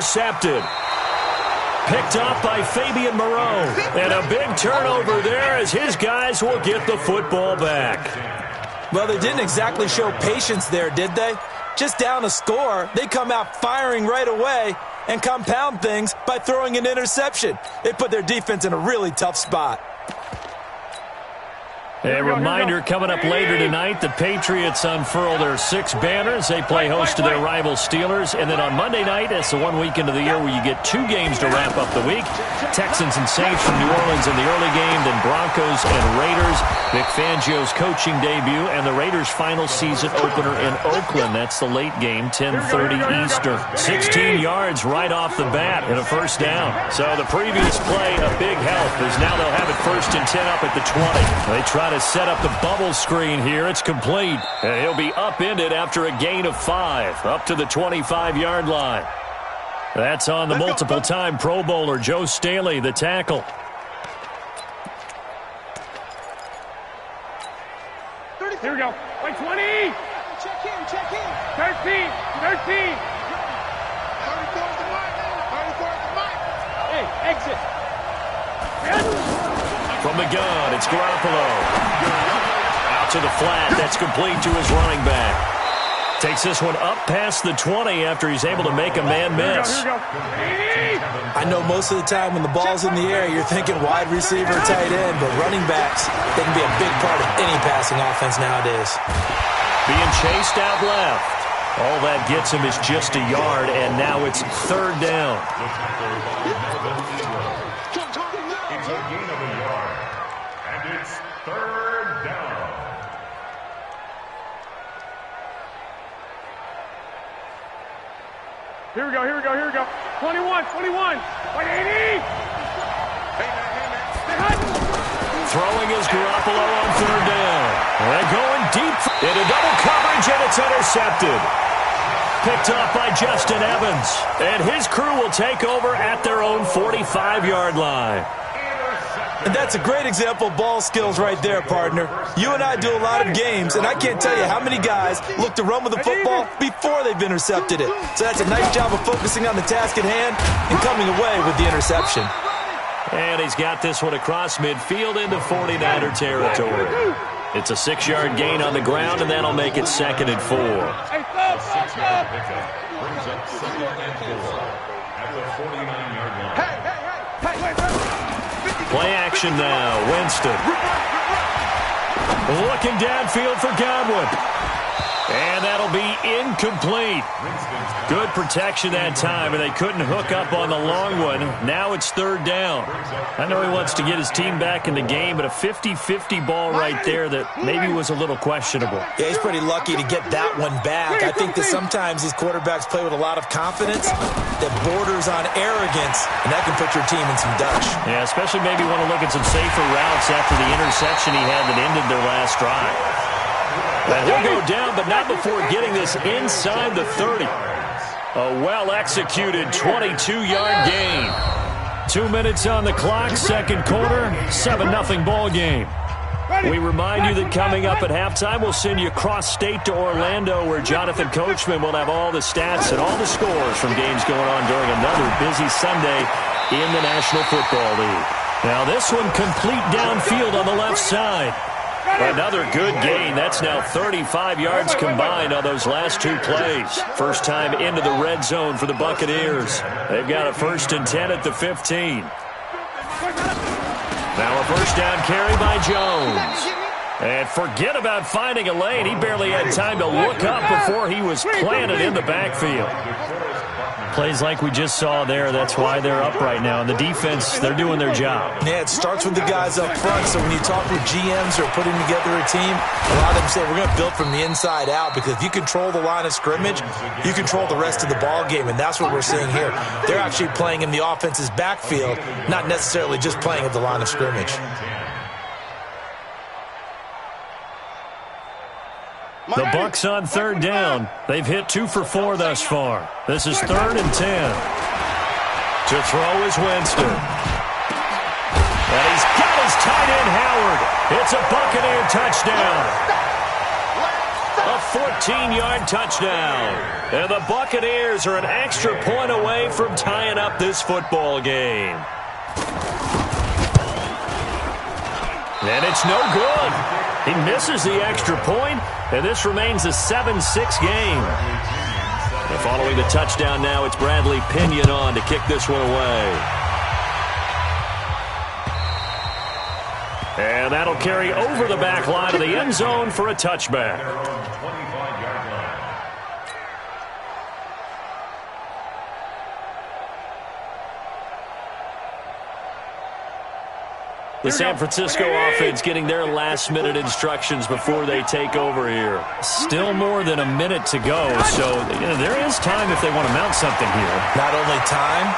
Intercepted. Picked up by Fabian Moreau. And a big turnover there as his guys will get the football back. Well, they didn't exactly show patience there, did they? Just down a score, they come out firing right away and compound things by throwing an interception. They put their defense in a really tough spot. A reminder coming up later tonight, the Patriots unfurl their 6 banners. They play host to their rival Steelers. And then on Monday night, it's the one weekend of the year where you get 2 games to wrap up the week. Texans and Saints from New Orleans in the early game, then Broncos and Raiders. Vic Fangio's coaching debut and the Raiders' final season opener in Oakland. That's the late game, 10:30 Eastern. 16 yards right off the bat and a first down. So the previous play, a big help, as now they'll have it 1st and 10 up at the 20. They try to set up the bubble screen here. It's complete. And he'll be upended after a gain of 5, up to the 25-yard line. That's on the multiple-time Pro Bowler Joe Staley, the tackle. Here we go. Like 20. Check in. 13. 13. Hey, exit. From the gun, it's Garoppolo. Out to the flat. That's complete to his running back. Takes this one up past the 20 after he's able to make a man miss. Here we go. I know most of the time when the ball's in the air, you're thinking wide receiver, tight end, but running backs, they can be a big part of any passing offense nowadays. Being chased out left. All that gets him is just a yard, and now it's 3rd down. Here we go. 21. 180. Throwing is Garoppolo on 3rd down. And going deep into double coverage, and it's intercepted. Picked off by Justin Evans. And his crew will take over at their own 45-yard line. And that's a great example of ball skills right there, partner. You and I do a lot of games, and I can't tell you how many guys look to run with the football before they've intercepted it. So that's a nice job of focusing on the task at hand and coming away with the interception. And he's got this one across midfield into 49er territory. It's a 6-yard gain on the ground, and that'll make it 2nd and 4. Hey, stop. Brings up 2nd and 4 at the 49-yard line. Hey. Play action now. Winston. Looking downfield for Godwin. And that'll be incomplete. Good protection that time, and they couldn't hook up on the long one. Now it's 3rd down. I know he wants to get his team back in the game, but a 50-50 ball right there that maybe was a little questionable. Yeah, he's pretty lucky to get that one back. I think that sometimes these quarterbacks play with a lot of confidence that borders on arrogance, and that can put your team in some dutch. Yeah, especially maybe want to look at some safer routes after the interception he had that ended their last drive. And he'll go down, but not before getting this inside the 30. A well-executed 22-yard gain. 2 minutes on the clock, 2nd quarter, 7-0 ball game. We remind you that coming up at halftime, we'll send you cross-state to Orlando, where Jonathan Coachman will have all the stats and all the scores from games going on during another busy Sunday in the National Football League. Now this one complete downfield on the left side. Another good gain. That's now 35 yards combined on those last 2 plays. First time into the red zone for the Buccaneers. They've got a 1st and 10 at the 15. Now a first down carry by Jones. And forget about finding a lane. He barely had time to look up before he was planted in the backfield. Plays like we just saw there, that's why they're up right now. And the defense, they're doing their job. Yeah, it starts with the guys up front. So when you talk with GMs who are putting together a team, a lot of them say we're going to build from the inside out, because if you control the line of scrimmage, you control the rest of the ball game, and that's what we're seeing here. They're actually playing in the offense's backfield, not necessarily just playing at the line of scrimmage. The Bucs on 3rd down. They've hit 2 for 4 thus far. This is 3rd and 10. To throw is Winston. And he's got his tight end, Howard. It's a Buccaneer touchdown. A 14-yard touchdown. And the Buccaneers are an extra point away from tying up this football game. And it's no good. He misses the extra point, and this remains a 7-6 game. And following the touchdown now, it's Bradley Pinion on to kick this one away. And that'll carry over the back line of the end zone for a touchback. The San Francisco offense getting their last-minute instructions before they take over here. Still more than a minute to go, so there is time if they want to mount something here. Not only time,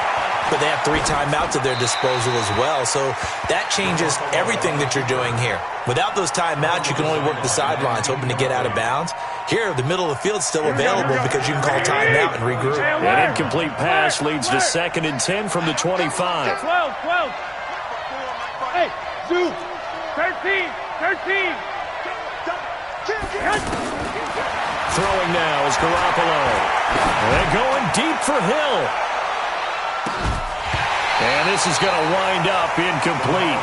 but they have 3 timeouts at their disposal as well, so that changes everything that you're doing here. Without those timeouts, you can only work the sidelines, hoping to get out of bounds. Here, the middle of the field's still available because you can call timeout and regroup. An incomplete pass leads to 2nd and 10 from the 25. 12. Hey, Zoo. 13. Throwing now is Garoppolo. They're going deep for Hill. And this is going to wind up incomplete.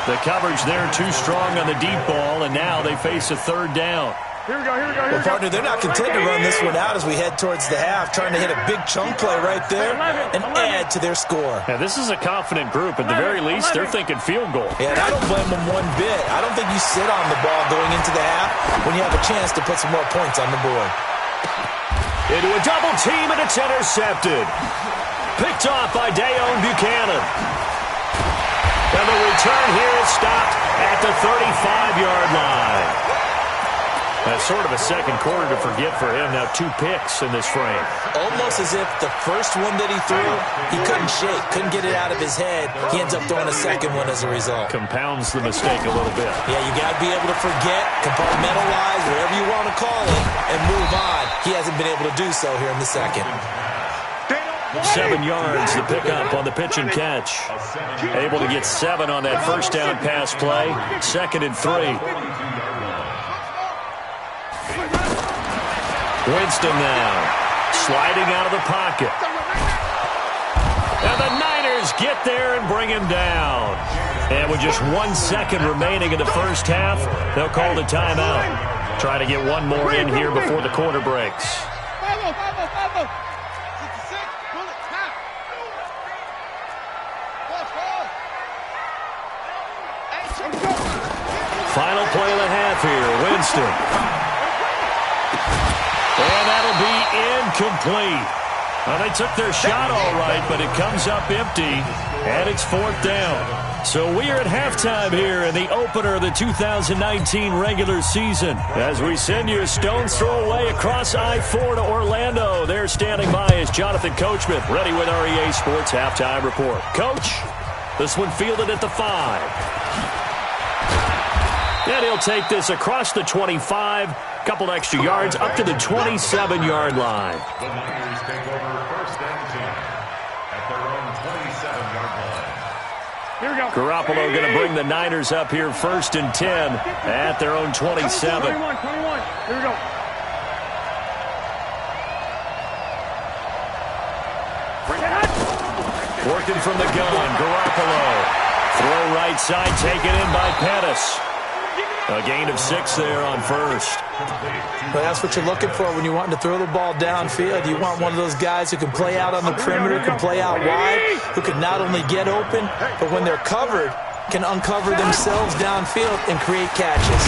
The coverage there too strong on the deep ball, and now they face a 3rd down. Here we go. Well, partner, they're not content to run this one out as we head towards the half, trying to hit a big chunk play right there and add to their score. Now, this is a confident group. At the very least, they're thinking field goal. Yeah, and I don't blame them one bit. I don't think you sit on the ball going into the half when you have a chance to put some more points on the board. Into a double team, and it's intercepted. Picked off by Dayon Buchanan. And the return here is stopped at the 35-yard line. That's sort of a second quarter to forget for him. Now 2 picks in this frame. Almost as if the first one that he threw, he couldn't shake, couldn't get it out of his head. He ends up throwing a second one as a result. Compounds the mistake a little bit. Yeah, you got to be able to forget, compartmentalize, whatever you want to call it, and move on. He hasn't been able to do so here in the second. 7 yards, the pickup on the pitch and catch. Able to get 7 on that first down pass play. 2nd and 3. Winston now, sliding out of the pocket. And the Niners get there and bring him down. And with just 1 second remaining in the first half, they'll call the timeout. Try to get one more in here before the quarter breaks. Final play of the half here, Winston. And that'll be incomplete. Well, they took their shot all right, but it comes up empty, and it's 4th down. So we are at halftime here in the opener of the 2019 regular season. As we send you a stone's throw away across I-4 to Orlando. There standing by is Jonathan Coachman, ready with our EA Sports Halftime Report. Coach, this one fielded at the 5. And he'll take this across the 25, couple extra yards, up to the 27-yard line. The Niners take over 1st and 10 at their own 27-yard line. Here we go. Garoppolo going to bring the Niners up here 1st and 10 at their own 27. 21. Here we go. Working from the gun, Garoppolo. Throw right side, taken in by Pettis. A gain of 6 there on first. But that's what you're looking for when you want to throw the ball downfield. You want one of those guys who can play out on the perimeter, can play out wide, who can not only get open, but when they're covered, can uncover themselves downfield and create catches.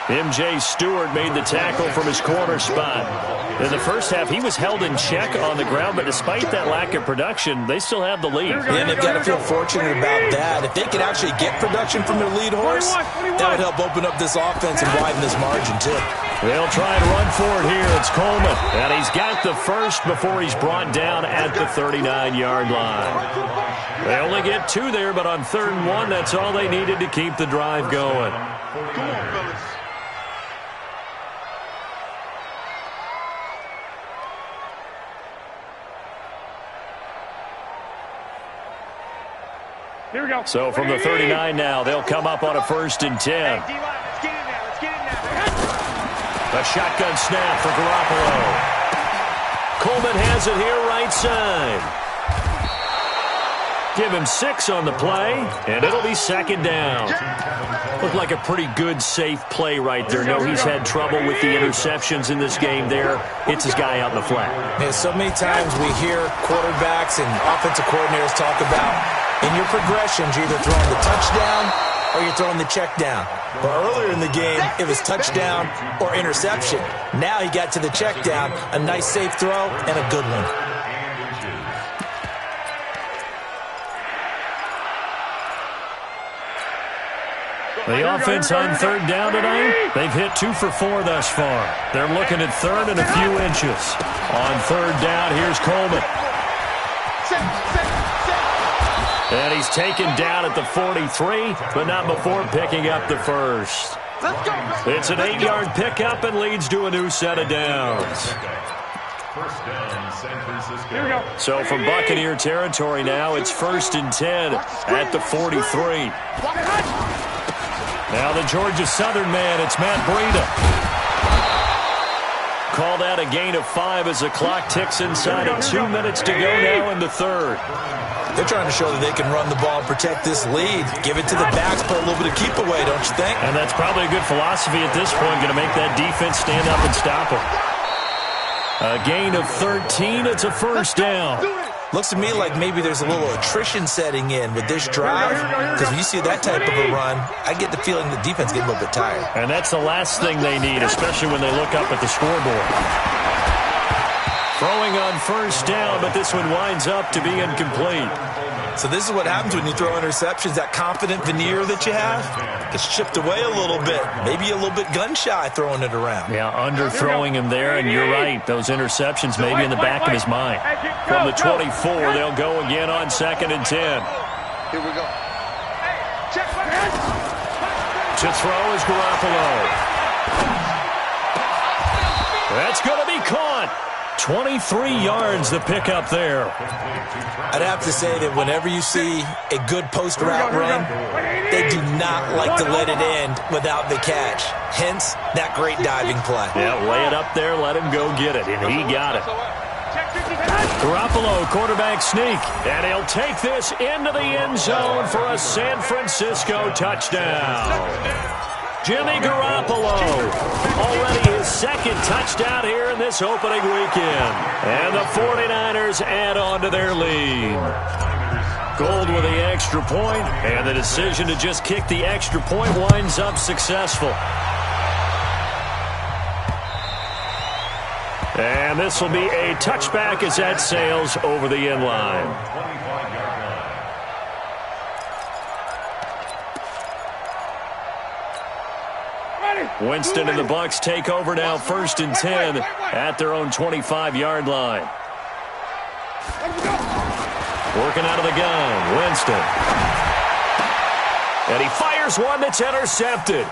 M.J. Stewart made the tackle from his corner spot. In the first half, he was held in check on the ground, but despite that lack of production, they still have the lead. And they've got to feel fortunate about that. If they could actually get production from their lead horse, that would help open up this offense and widen this margin, too. They'll try and run for it here. It's Coleman. And he's got the first before he's brought down at the 39-yard line. They only get 2 there, but on 3rd and 1, that's all they needed to keep the drive going. Come on, fellas. Here we go. So from the 39 now, they'll come up on a 1st and 10. Let's get in there. A shotgun snap for Garoppolo. Coleman has it here right side. Give him 6 on the play, and it'll be second down. Looked like a pretty good, safe play right there. No, he's had trouble with the interceptions in this game there. Hits his guy out in the flat. Man, so many times we hear quarterbacks and offensive coordinators talk about in your progressions, you're either throwing the touchdown or you're throwing the check down. But earlier in the game, it was touchdown or interception. Now he got to the check down, a nice safe throw, and a good one. The offense on third down tonight, they've hit 2 for 4 thus far. They're looking at third and a few inches. On third down, here's Coleman. And he's taken down at the 43, but not before picking up the first. It's an 8-yard pickup and leads to a new set of downs. First down, San Francisco. So from Buccaneer territory now, it's 1st and 10 at the 43. Now the Georgia Southern man, it's Matt Breida. Call that a gain of 5 as the clock ticks inside of 2 minutes to go now in the third. They're trying to show that they can run the ball and protect this lead. Give it to the backs, put a little bit of keep away, don't you think? And that's probably a good philosophy at this point, going to make that defense stand up and stop them. A gain of 13, it's a first down. Looks to me like maybe there's a little attrition setting in with this drive, because when you see that type of a run, I get the feeling the defense gets a little bit tired. And that's the last thing they need, especially when they look up at the scoreboard. Throwing on first down, but this one winds up to be incomplete. So this is what happens when you throw interceptions. That confident veneer that you have gets chipped away a little bit. Maybe a little bit gun-shy throwing it around. Yeah, underthrowing him there, and you're right. Those interceptions may be in the back of his mind. From the 24, they'll go again on 2nd and 10. Here we go. To throw is Garoppolo. That's going to be caught. 23 yards the pickup there. I'd have to say that whenever you see a good post route run, they do not like to let it end without the catch. Hence, that great diving play. Yeah, lay it up there, let him go get it, and he got it. Garoppolo, quarterback sneak, and he'll take this into the end zone for a San Francisco touchdown. Jimmy Garoppolo, already his 2nd touchdown here in this opening weekend. And the 49ers add on to their lead. Gold with the extra point, and the decision to just kick the extra point winds up successful. And this will be a touchback as that sails over the end line. Winston and the Bucs take over now, 1st and 10 at their own 25-yard line. Working out of the gun, Winston. And he fires one that's intercepted.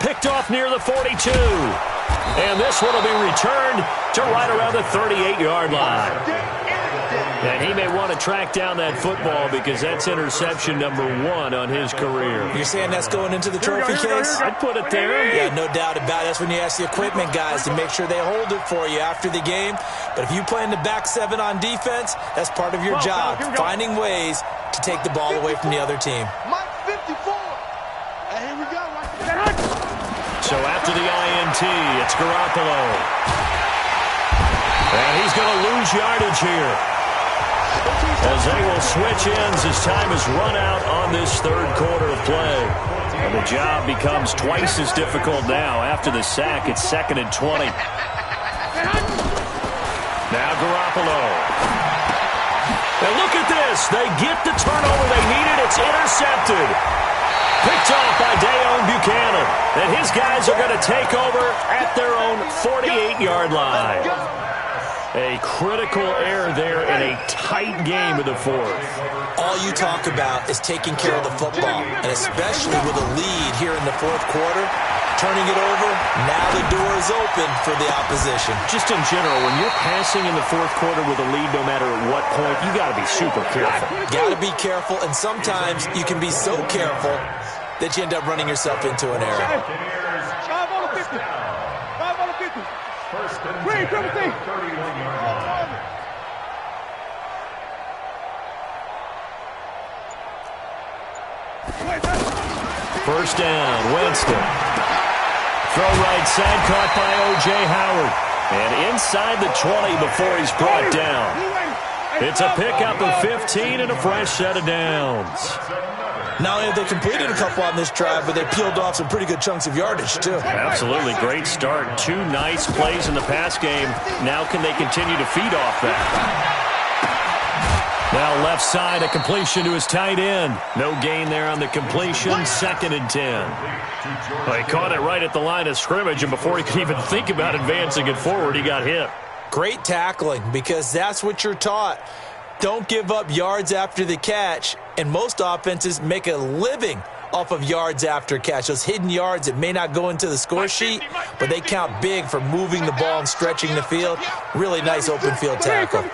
Picked off near the 42. And this one will be returned to right around the 38-yard line. And he may want to track down that football because that's interception number 1 on his career. You're saying that's going into the trophy case? I'd put it there. Yeah, no doubt about it. That's when you ask the equipment guys to make sure they hold it for you after the game. But if you play in the back 7 on defense, that's part of your job, finding ways to take the ball away from the other team. Mike 54. And here we go. So after the INT, it's Garoppolo. And he's going to lose yardage here, as they will switch ends as time has run out on this third quarter of play. And the job becomes twice as difficult now. After the sack, it's 2nd and 20. Now Garoppolo. And look at this. They get the turnover they needed. It's intercepted. Picked off by Dayon Buchanan. And his guys are going to take over at their own 48-yard line. A critical error there in a tight game of the 4th. All you talk about is taking care of the football, and especially with a lead here in the 4th quarter, turning it over, now the door is open for the opposition. Just in general, when you're passing in the 4th quarter with a lead, no matter at what point, you got to be super careful. Got to be careful, and sometimes you can be so careful that you end up running yourself into an error. 5 on the 50. 5 First and 10 at the 31-yard line. First down, Winston. Throw right side, caught by O.J. Howard. And inside the 20 before he's brought down. It's a pickup of 15 and a fresh set of downs. Not only have they completed a couple on this drive, but they peeled off some pretty good chunks of yardage, too. Absolutely. Great start. 2 nice plays in the pass game. Now can they continue to feed off that? Now left side, a completion to his tight end. No gain there on the completion. Second and 10. Well, he caught it right at the line of scrimmage, and before he could even think about advancing it forward, he got hit. Great tackling, because that's what you're taught. Don't give up yards after the catch, and most offenses make a living off of yards after catch. Those hidden yards that may not go into the score sheet, but they count big for moving the ball and stretching the field. Really nice open field tackle.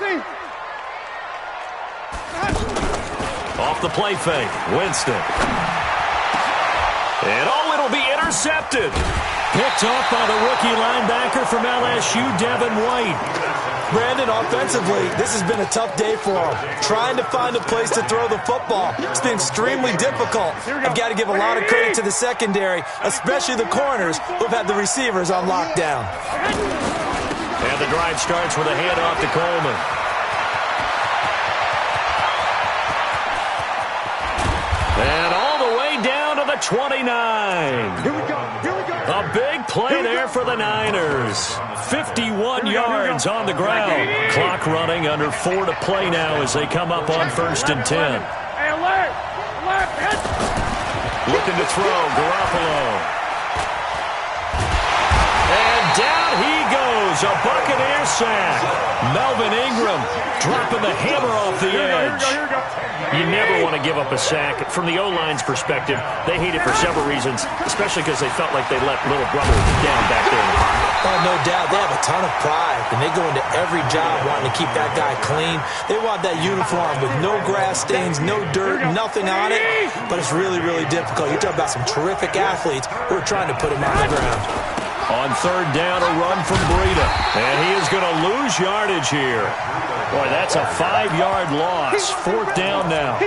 Off the play fake, Winston. And it'll be intercepted. Picked off by the rookie linebacker from LSU, Devin White. Brandon, offensively, this has been a tough day for him. Trying to find a place to throw the football. It's been extremely difficult. I've got to give a lot of credit to the secondary, especially the corners who have had the receivers on lockdown. And the drive starts with a handoff to Coleman. And all the way down to the 29. Here we go. A big play there for the Niners. 51 yards on the ground. Clock running, under 4 to play now as they come up on first and 10. Hey, alert! Looking to throw, Garoppolo. And down he goes, a Buccaneer sack. Melvin Ingram dropping the hammer off the edge. You never want to give up a sack. From the O-line's perspective, they hate it for several reasons, especially because they felt like they let little brother down back there in the pocket. Oh, no doubt. They have a ton of pride, and they go into every job wanting to keep that guy clean. They want that uniform with no grass stains, no dirt, nothing on it, but it's really, really difficult. You're talking about some terrific athletes who are trying to put him on the ground. On third down, a run from Breida. And he is going to lose yardage here. Boy, that's a 5-yard loss. Fourth down now.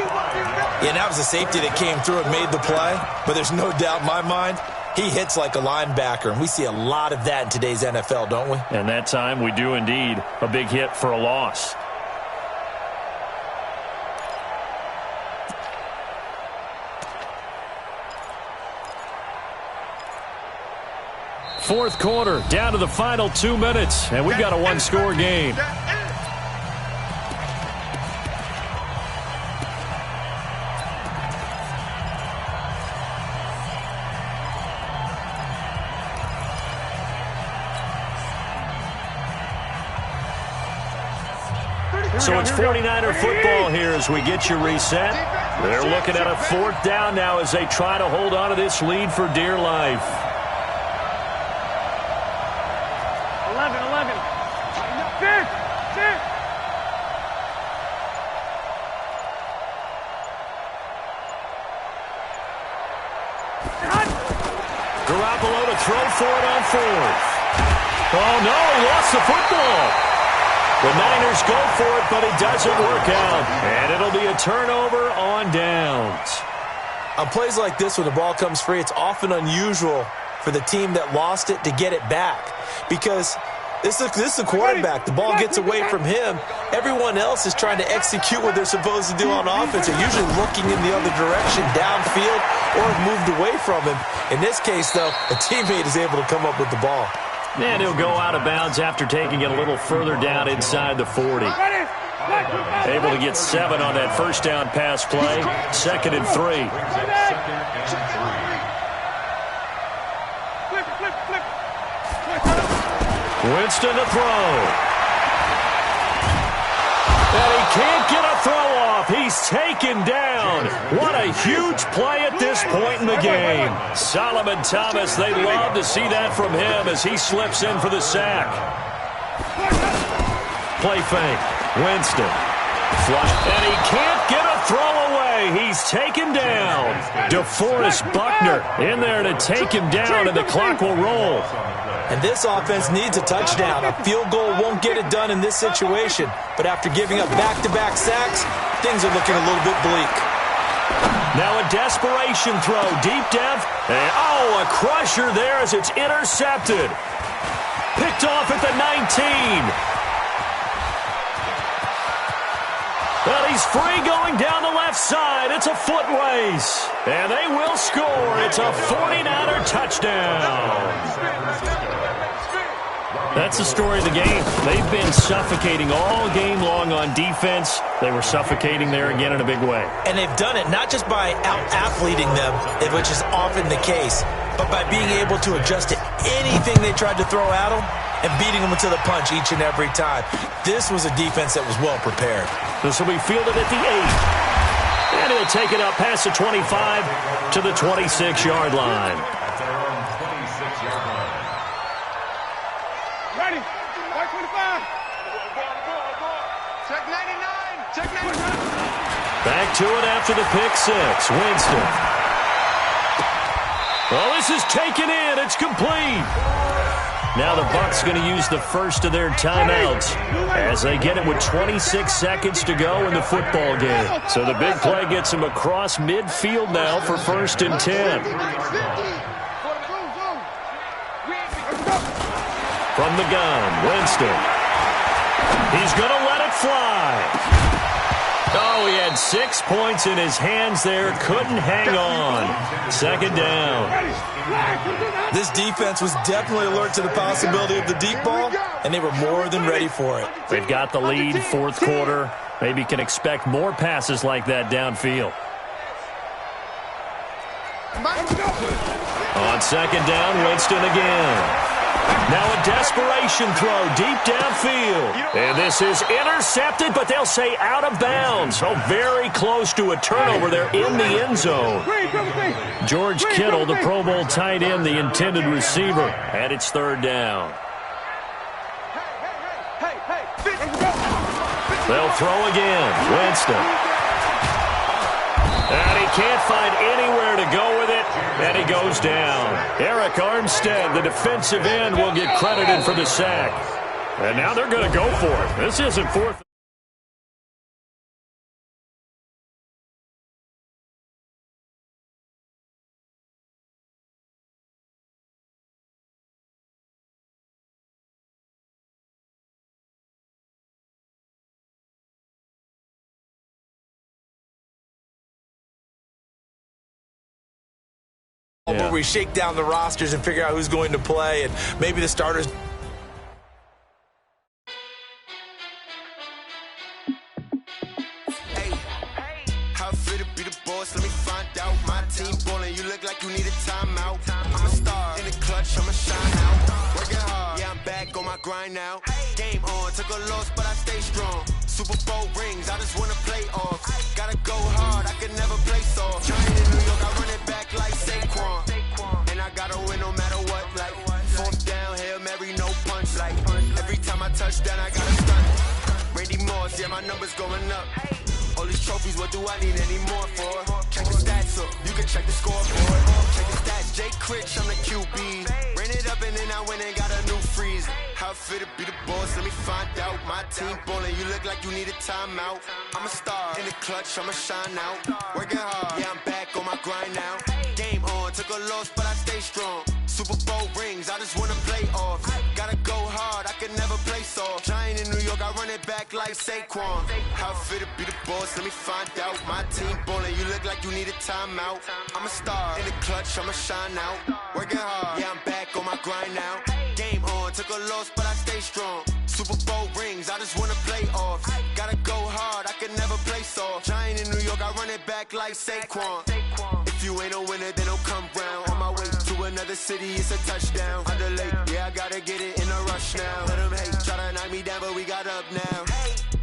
Yeah, that was a safety that came through and made the play. But there's no doubt in my mind, he hits like a linebacker. And we see a lot of that in today's NFL, don't we? And that time we do indeed. A big hit for a loss. Fourth quarter, down to the final 2 minutes, and we've got a one-score game. So it's 49er football here as we get you reset. They're looking at a fourth down now as they try to hold on to this lead for dear life. 11. Sit. Garoppolo to throw for it on fourth. Oh, no, he lost the football. The Niners go for it, but it doesn't work out. And it'll be a turnover on downs. On plays like this, when the ball comes free, it's often unusual for the team that lost it to get it back. Because this is the quarterback. The ball gets away from him. Everyone else is trying to execute what they're supposed to do on offense. They're usually looking in the other direction, downfield, or have moved away from him. In this case, though, a teammate is able to come up with the ball. And he'll go out of bounds after taking it a little further down inside the 40. Able to get 7 on that first down pass play. Second and 3. Winston to throw. And he can't get a throw off. He's taken down. What a huge play at this point in the game. Solomon Thomas, they'd love to see that from him as he slips in for the sack. Play fake. Winston. Flush. And he can't get a throw away. He's taken down. DeForest Buckner in there to take him down, and the clock will roll. And this offense needs a touchdown. A field goal won't get it done in this situation. But after giving up back-to-back sacks, things are looking a little bit bleak. Now a desperation throw deep down. And, a crusher there as it's intercepted. Picked off at the 19. Well, he's free going down the left side. It's a foot race. And they will score. It's a 49er touchdown. That's the story of the game. They've been suffocating all game long on defense. They were suffocating there again in a big way. And they've done it not just by out-athleting them, which is often the case, but by being able to adjust to anything they tried to throw at them and beating them to the punch each and every time. This was a defense that was well prepared. This will be fielded at the 8. And he'll take it up past the 25 to the 26-yard line. That's their own 26-yard line. Ready. White 25. Check 99. Check 99. Back to it after the pick six. Winston. Oh, this is taken in. It's complete. Now the Bucs going to use the first of their timeouts as they get it with 26 seconds to go in the football game. So the big play gets them across midfield now for 1st and 10. From the gun, Winston. He's going to let it fly. Oh, he had 6 points in his hands there. Couldn't hang on. 2nd down. This defense was definitely alert to the possibility of the deep ball, and they were more than ready for it. They've got the lead, 4th quarter. Maybe can expect more passes like that downfield. On 2nd down, Winston again. Now a desperation throw deep downfield. And this is intercepted, but they'll say out of bounds. Oh, very close to a turnover there in the end zone. George Kittle, the Pro Bowl tight end, the intended receiver, and it's 3rd down. They'll throw again. Winston. And he can't find anywhere to go with it, and he goes down. Eric Armstead, the defensive end, will get credited for the sack. And now they're going to go for it. This isn't 4th. Where we shake down the rosters and figure out who's going to play, and maybe the starters. Hey, how it feel to be the boss? Let me find out. My team ballin', you look like you need a timeout. I'm a star in the clutch, I'ma shine out. Working hard, yeah, I'm back on my grind now. Game on, took a loss, but I stay strong. Super Bowl rings, I just wanna play off. Gotta go hard, I can never play soft. Giant in New York, I run it back like Saquon. And I gotta win no matter what, like 4th down, Hail Mary, no punch, like every time I touch down, I gotta stunt. Randy Moss, yeah, my numbers going up. All these trophies, what do I need any more for? Check the stats up, you can check the scoreboard. Check the stats, Jay Critch, I'm the QB. Ran it up and then I went and got a new freeze. How it feel to be the boss, let me find out. My team ballin', you look like you need a timeout. I'm a star in the clutch, I'ma shine out. Working hard, yeah, I'm back on my grind now. Game on, took a loss, but I stay strong. Super Bowl rings, I just wanna play off. Gotta go hard, I can never play soft. Giant in New York, I run it back like Saquon. How it feel to be the boss, let me find out. My team ballin', you look like you need a timeout. I'm a star in the clutch, I'ma shine out. Working hard, yeah, I'm back on my grind now. Game on, took a loss, but I stay strong. Super Bowl rings, I just wanna play off. Gotta go hard, I can never play soft. Giant in New York, I run it back like Saquon. If you ain't a winner, then don't come round. On my way to another city, it's a touchdown. Under late, yeah, I gotta get it in a rush now. Let them hate, try to knock me down, but we got up now.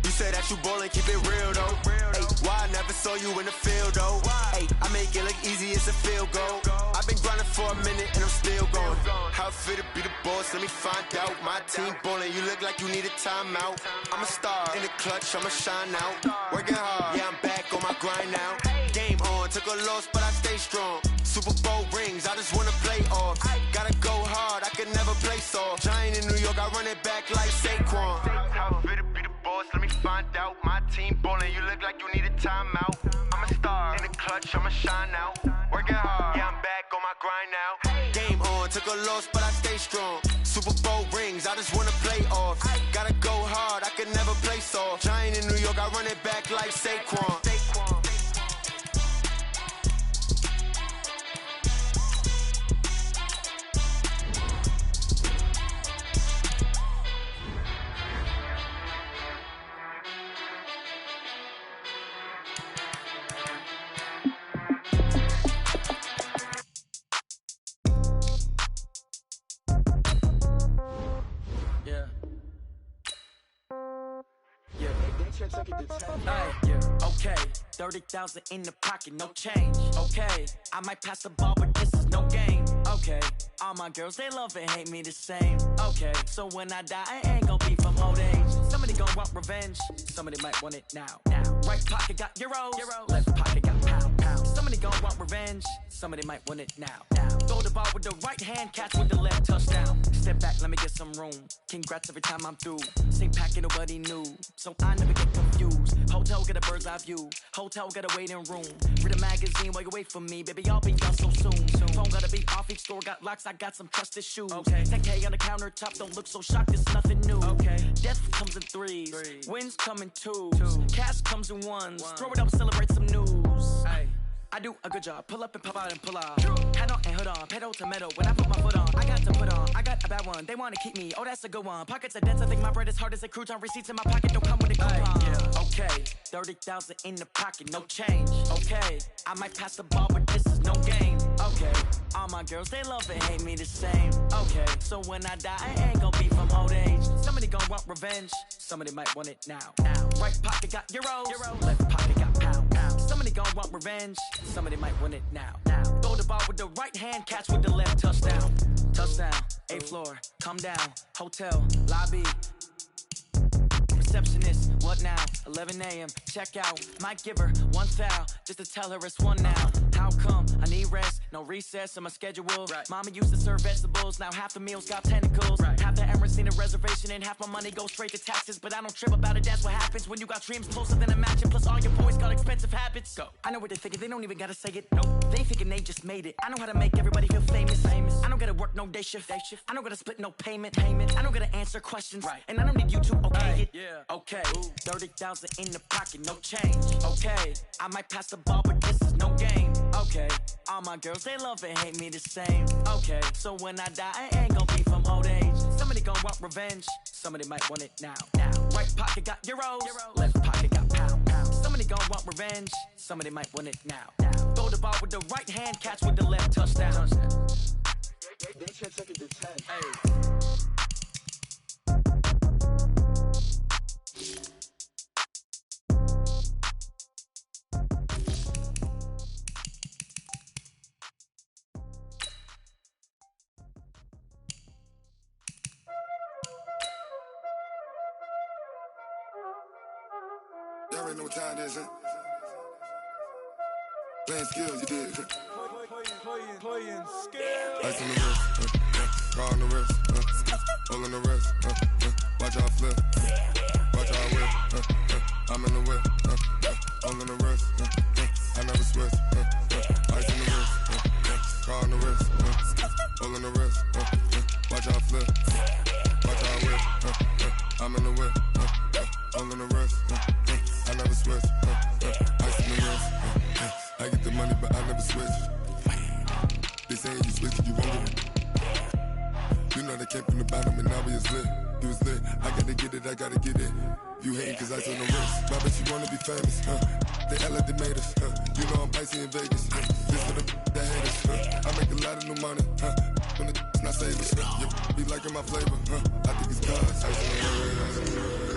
You said that you ballin', keep it real though. Hey, why I never saw you in the field though? Hey, I make it look easy, it's a field goal. I've been grinding for a minute and I'm still going. How it feel to be the boss, let me find out. My team ballin', you look like you need a timeout. I'm a star in the clutch, I'ma shine out. Working hard, yeah, I'm back on my grind now. Game on, took a loss, but I stay strong. Super Bowl rings, I just wanna play off. Gotta go hard, I can never play place off. Giant in New York, I run it back like Saquon. How fit to be the boss, let me find out. My team ballin', you look like you need a timeout. I'm a star, in the clutch, I'ma shine out. Working hard, yeah, I'm back on my grind now. Game on, took a loss, but I stay strong. Super Bowl rings, I just wanna play off. Gotta go hard, I can never play soft. Giant in New York, I run it back like Saquon. Okay, 30,000 in the pocket, no change. Okay, I might pass the ball, but this is no game. Okay, all my girls, they love and hate me the same. Okay, so when I die, I ain't gon' be from old age. Somebody gon' want revenge, somebody might want it now. Right pocket got euros, left pocket got pound. Somebody gon' want revenge, somebody might want it now. Throw the ball with the right hand, catch with the left, touchdown. Step back, let me get some room. Congrats every time I'm through. Same packet, nobody knew, so I never get confused. Hotel get a bird's eye view. Hotel get a waiting room. Read a magazine while you wait for me, baby. I'll be done so soon. Phone gotta be off. Each store got locks. I got some trusted shoes. Okay. 10K on the countertop. Don't look so shocked. It's nothing new. Okay. Death comes in threes. Wins come in twos. Cash comes in ones. Throw it up, celebrate some news. Hey. I do a good job, pull up and pop out and pull off. Hat on and hood on, pedal to metal. When I put my foot on, I got to put on. I got a bad one, they wanna keep me. Oh, that's a good one. Pockets are dense, I think my bread is hard as a crouton. Receipts in my pocket don't come with a coupon. Yeah. Okay, 30,000 in the pocket, no change. Okay, I might pass the ball, but this is no game. Okay, all my girls, they love and hate me the same. Okay, so when I die, I ain't gon' be from old age. Somebody gon' want revenge, somebody might want it now. Right pocket got euros, left pocket got pound. Somebody gon' want revenge, somebody might want it now. Throw the ball with the right hand, catch with the left, touchdown. Touchdown, 8th floor, come down, hotel, lobby. Receptionist, what now? 11 a.m., check out. Might give her one foul, just to tell her it's one now. How come? I need rest, no recess in my schedule. Right. Mama used to serve vegetables, now half the meals got tentacles. Right. Half the Emirates need a reservation and half my money goes straight to taxes. But I don't trip about it, that's what happens when you got dreams closer than a matching. Plus all your boys got expensive habits. Go. I know what they're thinking, they don't even gotta say it. Nope. They thinking they just made it. I know how to make everybody feel famous. I don't gotta work no day shift. I don't gotta split no payment. I don't gotta answer questions. Right. And I don't need you to okay it. Yeah. Okay, 30,000 in the pocket, no change. Okay, I might pass the ball, but this is no game. Okay, all my girls, they love and hate me the same. Okay, so when I die, I ain't gon' be from old age. Somebody gon' want revenge, somebody might want it now. Right pocket got euros, left pocket got pound. Somebody gon' want revenge, somebody might want it now. Throw the ball with the right hand, catch with the left, touchdown. They should take it to 10. Hey. Y'all already know what time it is, huh? Playing skills, you did. Playing skills. Ice on the wrist, car on the wrist, hole in the wrist, watch out flip, watch out whip, I'm in the whip, hole in the wrist, I never switch, ice on the wrist, car on the wrist, hole in the wrist, watch out flip, watch out whip, I'm in the whip, hole in the wrist, I never switch, ice on the wrist, I get the money but I never switch. They saying you switch, you won't get it. You know they came from the bottom and now we is lit. You was lit, I gotta get it, I gotta get it. You hating cause I on the wrist. Why bet you wanna be famous, They hella like they made us, You know I'm icy in Vegas, This for the haters, I make a lot of new money, When the not saving, You be liking my flavor, I think it's cause ice on the wrist.